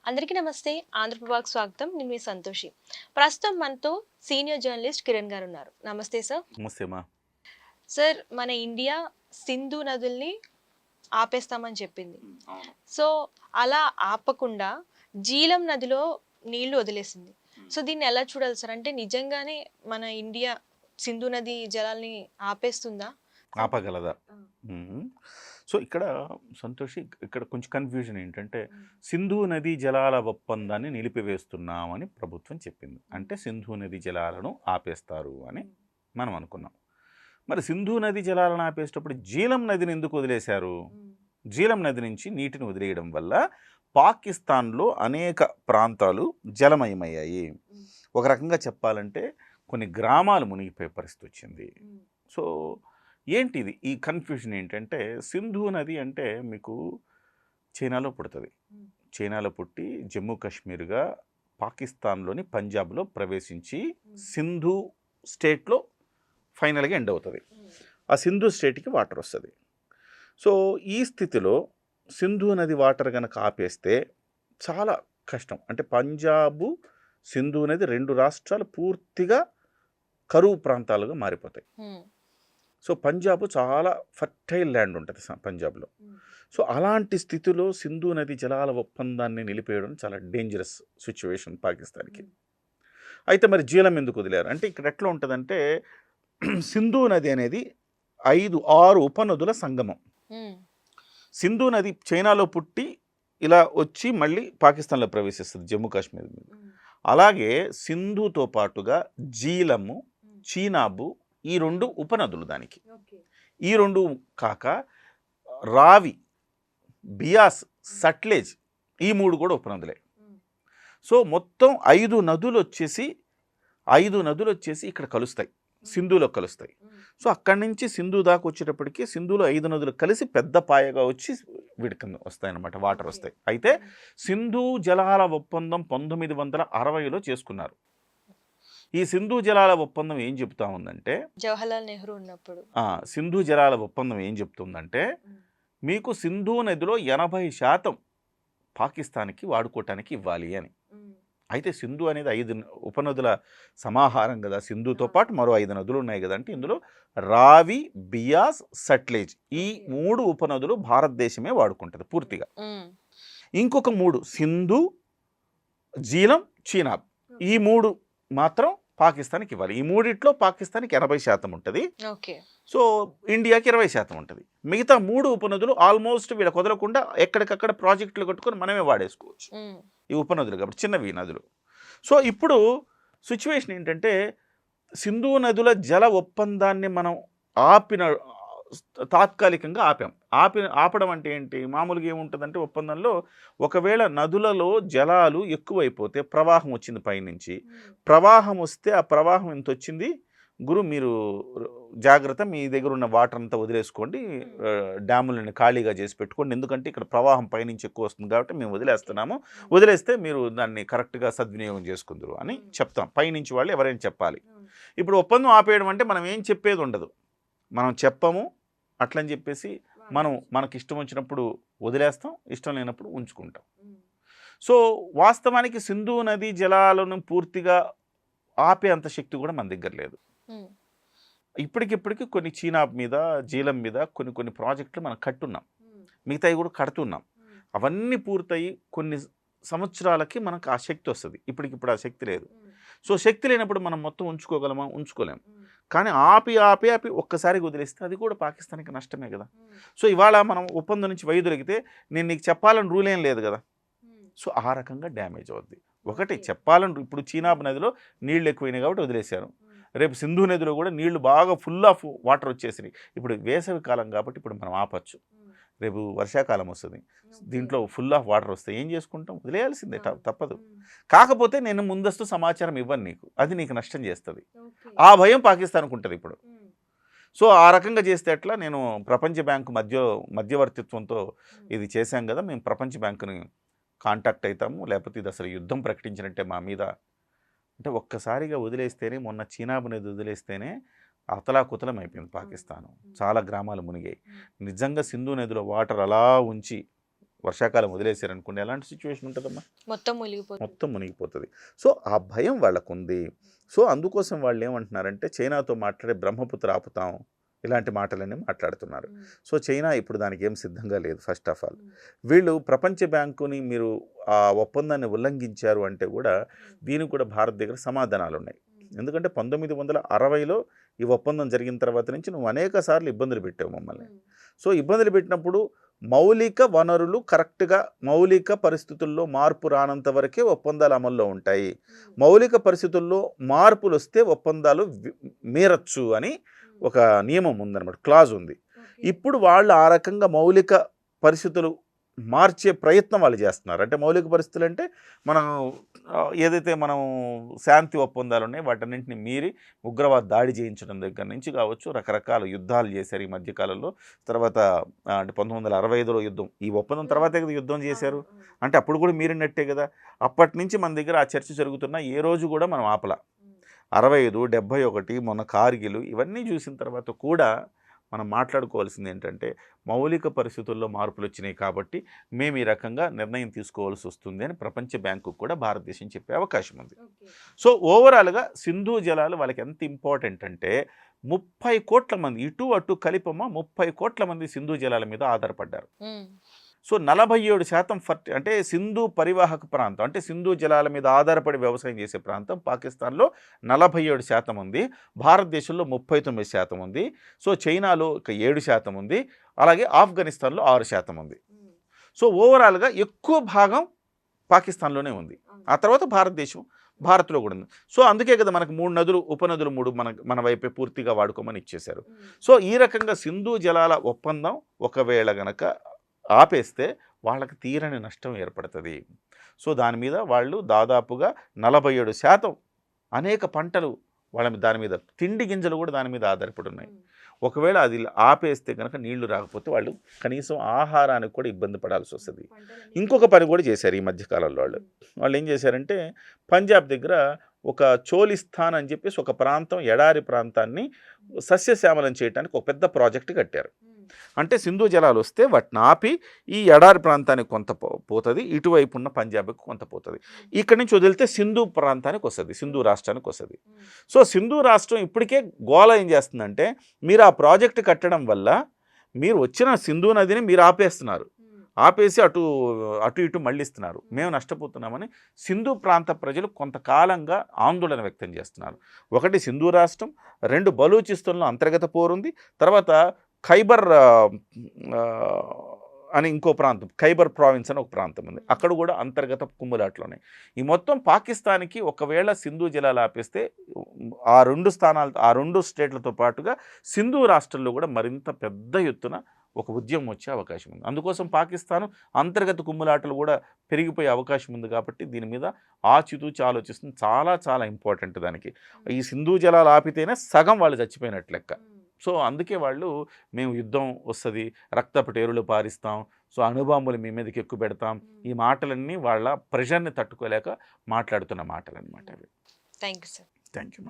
అందరికీ నమస్తే. ఆంధ్రప్రభకు స్వాగతం. నేను మీ సంతోషి. ప్రస్తుతం మనతో సీనియర్ జర్నలిస్ట్ కిరణ్ గారు ఉన్నారు. నమస్తే సార్. నమస్తే మా. సార్, మన ఇండియా సింధు నదుల్ని ఆపేస్తామని చెప్పింది. సో అలా ఆపకుండా జీలం నదిలో నీళ్లు వదిలేసింది. సో దీన్ని ఎలా చూడాలి సార్? అంటే నిజంగానే మన ఇండియా సింధు నది జలాల్ని ఆపేస్తుందా? ఆపగలదా? సో ఇక్కడ సంతోషి, ఇక్కడ కొంచెం కన్ఫ్యూజన్ ఏంటంటే సింధు నదీ జలాల ఒప్పందాన్ని నిలిపివేస్తున్నామని ప్రభుత్వం చెప్పింది. అంటే సింధు నదీ జలాలను ఆపేస్తారు అని మనం అనుకున్నాం. మరి సింధు నదీ జలాలను ఆపేసేటప్పుడు జీలం నదిని ఎందుకు వదిలేశారు? జీలం నది నుంచి నీటిని వదిలేయడం వల్ల పాకిస్తాన్లో అనేక ప్రాంతాలు జలమయమయ్యాయి. ఒక రకంగా చెప్పాలంటే కొన్ని గ్రామాలు మునిగిపోయే పరిస్థితి వచ్చింది. సో ఏంటిది ఈ కన్ఫ్యూజన్ ఏంటంటే, సింధు నది అంటే మీకు చైనాలో పుడుతుంది. చైనాలో పుట్టి జమ్మూ కాశ్మీర్గా పాకిస్తాన్లోని పంజాబ్లో ప్రవేశించి సింధు స్టేట్లో ఫైనల్గా ఎండ్ అవుతుంది. ఆ సింధు స్టేట్కి వాటర్ వస్తుంది. సో ఈ స్థితిలో సింధు నది వాటర్ కనుక ఆపేస్తే చాలా కష్టం. అంటే పంజాబు సింధు నది రెండు రాష్ట్రాలు పూర్తిగా కరువు ప్రాంతాలుగా మారిపోతాయి. సో పంజాబ్ చాలా ఫర్టైల్ ల్యాండ్ ఉంటుంది పంజాబ్లో. సో అలాంటి స్థితిలో సింధు నది జలాల ఒప్పందాన్ని నిలిపేయడం చాలా డేంజరస్ సిచ్యువేషన్ పాకిస్తాన్కి. అయితే మరి జీలం ఎందుకు వదిలేరు అంటే, ఇక్కడ ఎట్లా ఉంటుందంటే సింధు నది అనేది 5-6 ఉపనదుల సంగమం. సింధు నది చైనాలో పుట్టి ఇలా వచ్చి మళ్ళీ పాకిస్తాన్లో ప్రవేశిస్తుంది జమ్మూ కాశ్మీర్ మీద. అలాగే సింధుతో పాటుగా జీలము, చీనాబు ఈ 2 ఉపనదులు దానికి. ఈ 2 కాక రావి, బియాస్, సట్లేజ్ ఈ 3 కూడా ఉపనదులే. సో మొత్తం 5 నదులు వచ్చేసి ఇక్కడ కలుస్తాయి, సింధులో కలుస్తాయి. సో అక్కడి నుంచి సింధు దాకా వచ్చేటప్పటికి సింధులో 5 నదులు కలిసి పెద్ద పాయగా వచ్చి వీడికి వస్తాయన్నమాట, వాటర్ వస్తాయి. అయితే సింధు జలాల ఒప్పందం 1960లో చేసుకున్నారు. ఈ సింధు జలాల ఒప్పందం ఏం చెప్తా ఉందంటే, జవహర్లాల్ నెహ్రూ ఉన్నప్పుడు సింధు జలాల ఒప్పందం ఏం చెప్తుందంటే, మీకు సింధు నదిలో 80% పాకిస్తాన్కి వాడుకోవటానికి ఇవ్వాలి అని. అయితే సింధు అనేది 5 ఉపనదుల సమాహారం కదా. సింధుతో పాటు మరో 5 నదులు ఉన్నాయి కదా. అంటే ఇందులో రావి, బియాస్, సట్లేజ్ ఈ 3 ఉపనదులు భారతదేశమే వాడుకుంటుంది పూర్తిగా. ఇంకొక 3 సింధు, జీలం, చీనాబ్ ఈ 3 మాత్రం పాకిస్తాన్కి ఇవ్వాలి. ఈ 3 పాకిస్తాన్కి 80% ఉంటుంది. సో ఇండియాకి 20% ఉంటుంది. మిగతా 3 ఉపనదులు ఆల్మోస్ట్ వీళ్ళకి వదలకుండా ఎక్కడికక్కడ ప్రాజెక్టులు కట్టుకొని మనమే వాడేసుకోవచ్చు ఈ ఉపనదులు కాబట్టి, చిన్నవి నదులు. సో ఇప్పుడు సిచ్యువేషన్ ఏంటంటే, సింధు నదుల జల ఒప్పందాన్ని మనం తాత్కాలికంగా ఆపడం అంటే ఏంటి? మామూలుగా ఏముంటుందంటే ఒప్పందంలో, ఒకవేళ నదులలో జలాలు ఎక్కువైపోతే, ప్రవాహం వచ్చింది పైనుంచి, ప్రవాహం వస్తే ఆ ప్రవాహం ఎంత వచ్చింది గురు, మీరు జాగ్రత్త, మీ దగ్గర ఉన్న వాటర్ అంతా వదిలేసుకోండి, డ్యాములను ఖాళీగా చేసి పెట్టుకోండి, ఎందుకంటే ఇక్కడ ప్రవాహం పైనుంచి ఎక్కువ వస్తుంది కాబట్టి మేము వదిలేస్తే మీరు దాన్ని కరెక్ట్గా సద్వినియోగం చేసుకుందరు అని చెప్తాం. పైనుంచి వాళ్ళు ఎవరైనా చెప్పాలి. ఇప్పుడు ఒప్పందం ఆపేయడం అంటే మనం ఏం చెప్పేది ఉండదు, మనం చెప్పము అట్లని చెప్పేసి మనకి ఇష్టం వచ్చినప్పుడు వదిలేస్తాం, ఇష్టం లేనప్పుడు ఉంచుకుంటాం. సో వాస్తవానికి సింధు నది జలాలను పూర్తిగా ఆపే అంత శక్తి కూడా మన దగ్గర లేదు. ఇప్పటికిప్పటికి కొన్ని చీనాబ్ మీద, జీలం మీద కొన్ని ప్రాజెక్టులు మనం కట్టున్నాం, మిగతాయి కూడా కడుతున్నాం. అవన్నీ పూర్తయి కొన్ని సంవత్సరాలకి మనకు ఆ శక్తి వస్తుంది. ఇప్పటికిప్పుడు ఆ శక్తి లేదు. సో శక్తి లేనప్పుడు మనం మొత్తం ఉంచుకోగలమా? ఉంచుకోలేము. కానీ ఆపి ఒక్కసారి వదిలేస్తే అది కూడా పాకిస్తాన్కి నష్టమే కదా. సో ఇవాళ మనం ఒప్పందం నుంచి వైదొలిగితే నేను నీకు చెప్పాలని రూల్ ఏం లేదు కదా. సో ఆ రకంగా డ్యామేజ్ అవుద్ది. ఒకటి చెప్పాలని, ఇప్పుడు చీనాబ్ నదిలో నీళ్ళు ఎక్కువైనాయి కాబట్టి వదిలేశారు. రేపు సింధు నదిలో కూడా నీళ్లు బాగా ఫుల్ ఆఫ్ వాటర్ వచ్చేసినాయి. ఇప్పుడు వేసవి కాలం కాబట్టి ఇప్పుడు మనం ఆపచ్చు. రేపు వర్షాకాలం వస్తుంది, దీంట్లో ఫుల్ ఆఫ్ వాటర్ వస్తే ఏం చేసుకుంటాం? వదిలేయాల్సిందే, తప్పదు. కాకపోతే నేను ముందస్తు సమాచారం ఇవ్వను నీకు, అది నీకు నష్టం చేస్తుంది. ఆ భయం పాకిస్తాన్కు ఉంటుంది ఇప్పుడు. సో ఆ రకంగా చేస్తే ఎట్లా? నేను ప్రపంచ బ్యాంకు మధ్యవర్తిత్వంతో ఇది చేశాం కదా, మేము ప్రపంచ బ్యాంకుని కాంటాక్ట్ అవుతాము, లేకపోతే ఇది అసలు యుద్ధం ప్రకటించినట్టే మా మీద అంటే, ఒక్కసారిగా వదిలేస్తేనే, మొన్న చీనాబ్ నది వదిలేస్తేనే అతలాకుతలం అయిపోయింది పాకిస్తాన్. చాలా గ్రామాలు మునిగాయి. నిజంగా సింధు నదిలో వాటర్ అలా ఉంచి వర్షాకాలం వదిలేసారనుకోండి ఎలాంటి సిచ్యువేషన్ ఉంటుందమ్మా? మొత్తం మునిగిపోతుంది. మొత్తం మునిగిపోతుంది. సో ఆ భయం వాళ్ళకుంది. సో అందుకోసం వాళ్ళు ఏమంటున్నారంటే చైనాతో మాట్లాడే బ్రహ్మపుత్ర ఆపుతాం ఇలాంటి మాటలన్నీ మాట్లాడుతున్నారు. సో చైనా ఇప్పుడు దానికి ఏం సిద్ధంగా లేదు. ఫస్ట్ ఆఫ్ ఆల్ వీళ్ళు ప్రపంచ బ్యాంకుని మీరు ఆ ఒప్పందాన్ని ఉల్లంఘించారు అంటే కూడా దీనికి కూడా భారత్ దగ్గర సమాధానాలు ఉన్నాయి. ఎందుకంటే 1960లో ఈ ఒప్పందం జరిగిన తర్వాత నుంచి నువ్వు అనేక సార్లు ఇబ్బందులు పెట్టావు మమ్మల్ని. సో ఇబ్బందులు పెట్టినప్పుడు మౌలిక వనరులు కరెక్ట్గా మౌలిక పరిస్థితుల్లో మార్పు రానంత వరకే ఒప్పందాలు అమల్లో ఉంటాయి. మౌలిక పరిస్థితుల్లో మార్పులు వస్తే ఒప్పందాలు మీరచ్చు అని ఒక నియమం ఉందన్నమాట, క్లాజ్ ఉంది. ఇప్పుడు వాళ్ళు ఆ రకంగా మౌలిక పరిస్థితులు మార్చే ప్రయత్నం వాళ్ళు చేస్తున్నారు. అంటే మౌలిక పరిస్థితులు అంటే మనం ఏదైతే మనం శాంతి ఒప్పందాలు ఉన్నాయో వాటన్నింటిని మీరి ఉగ్రవాద దాడి చేయించడం దగ్గర నుంచి కావచ్చు, రకరకాల యుద్ధాలు చేశారు ఈ మధ్యకాలంలో. తర్వాత అంటే 1965లో యుద్ధం, ఈ ఒప్పందం తర్వాతే కదా యుద్ధం చేశారు, అంటే అప్పుడు కూడా మీరినట్టే కదా. అప్పటి నుంచి మన దగ్గర ఆ చర్చ జరుగుతున్నా ఏ రోజు కూడా మనం ఆపలా. 65, 71, మొన్న కార్గిల్ ఇవన్నీ చూసిన తర్వాత కూడా మనం మాట్లాడుకోవాల్సింది ఏంటంటే మౌలిక పరిస్థితుల్లో మార్పులు వచ్చినాయి కాబట్టి మేము ఈ రకంగా నిర్ణయం తీసుకోవాల్సి వస్తుంది అని ప్రపంచ బ్యాంకు కూడా భారతదేశం చెప్పే అవకాశం ఉంది. సో ఓవరాల్గా సింధు జలాలు వాళ్ళకి ఎంత ఇంపార్టెంట్ అంటే 30 కోట్ల మంది ఇటు అటు కలిపమ్మ 30 కోట్ల మంది సింధు జలాల మీద ఆధారపడ్డారు. సో 47% అంటే సింధు పరివాహక ప్రాంతం, అంటే సింధు జలాల మీద ఆధారపడి వ్యవసాయం చేసే ప్రాంతం పాకిస్తాన్లో 47% ఉంది, భారతదేశంలో 39% ఉంది, సో చైనాలో 7% ఉంది, అలాగే ఆఫ్ఘనిస్తాన్లో 6% ఉంది. సో ఓవరాల్గా ఎక్కువ భాగం పాకిస్తాన్లోనే ఉంది. ఆ తర్వాత భారతదేశం, భారత్లో కూడా ఉంది. సో అందుకే కదా మనకు 3 నదులు, ఉపనదులు 3 మన వైపే పూర్తిగా వాడుకోమని ఇచ్చేశారు. సో ఈ రకంగా సింధు జలాల ఒప్పందం ఒకవేళ గనక ఆపేస్తే వాళ్ళకి తీరని నష్టం ఏర్పడుతుంది. సో దాని మీద వాళ్ళు దాదాపుగా 47% అనేక పంటలు దాని మీద, తిండి గింజలు కూడా దాని మీద ఆధారపడి ఉన్నాయి. ఒకవేళ అది ఆపేస్తే కనుక నీళ్లు రాకపోతే వాళ్ళు కనీసం ఆహారానికి కూడా ఇబ్బంది పడాల్సి వస్తుంది. ఇంకొక పని కూడా చేశారు ఈ మధ్యకాలంలో వాళ్ళు ఏం చేశారంటే పంజాబ్ దగ్గర ఒక చోలిస్తాన్ అని చెప్పేసి ఒక ప్రాంతం, ఎడారి ప్రాంతాన్ని సస్యశ్యామలం చేయడానికి ఒక పెద్ద ప్రాజెక్ట్ కట్టారు. అంటే సింధు జలాలు వస్తే వాటిని ఆపి ఈ ఎడారి ప్రాంతానికి కొంత పోతుంది, ఇటువైపు ఉన్న పంజాబ్కి కొంత పోతుంది. ఇక్కడి నుంచి వదిలితే సింధు ప్రాంతానికి వస్తుంది, సింధు రాష్ట్రానికి వస్తుంది. సో సింధు రాష్ట్రం ఇప్పటికే గోల ఏం చేస్తుందంటే మీరు ఆ ప్రాజెక్టు కట్టడం వల్ల మీరు వచ్చిన సింధు నదిని మీరు ఆపేస్తున్నారు, ఆపేసి అటు ఇటు మళ్ళిస్తున్నారు, మేము నష్టపోతున్నామని సింధు ప్రాంత ప్రజలు కొంతకాలంగా ఆందోళన వ్యక్తం చేస్తున్నారు. ఒకటి సింధు రాష్ట్రం, 2 బలూచిస్తాన్లో అంతర్గత పోరుంది, తర్వాత ఖైబర్ అని ఇంకో ప్రాంతం, ఖైబర్ ప్రావిన్స్ అని ఒక ప్రాంతం ఉంది, అక్కడ కూడా అంతర్గత కుమ్ములాట్లోనే. ఈ మొత్తం పాకిస్తాన్కి ఒకవేళ సింధు జలాలు ఆపేస్తే ఆ 2 స్టేట్లతో పాటుగా సింధు రాష్ట్రంలో కూడా మరింత పెద్ద ఎత్తున ఒక ఉద్యమం వచ్చే అవకాశం ఉంది. అందుకోసం పాకిస్తాన్ అంతర్గత కుమ్ములాటలు కూడా పెరిగిపోయే అవకాశం ఉంది. కాబట్టి దీని మీద ఆచితూచి ఆలోచిస్తుంది, చాలా చాలా ఇంపార్టెంట్ దానికి. ఈ సింధు జలాలు ఆపితేనే సగం వాళ్ళు చచ్చిపోయినట్లు లెక్క. సో అందుకే వాళ్ళు మేము యుద్ధం వస్తుంది, రక్తపు టేరులు పారిస్తాం, సో అణుబాంబులు మీ మీదకి ఎక్కువ పెడతాం, ఈ మాటలన్నీ వాళ్ళ ప్రెషర్ని తట్టుకోలేక మాట్లాడుతున్న మాటలు అనమాట అవి. Thank you sir. Thank you.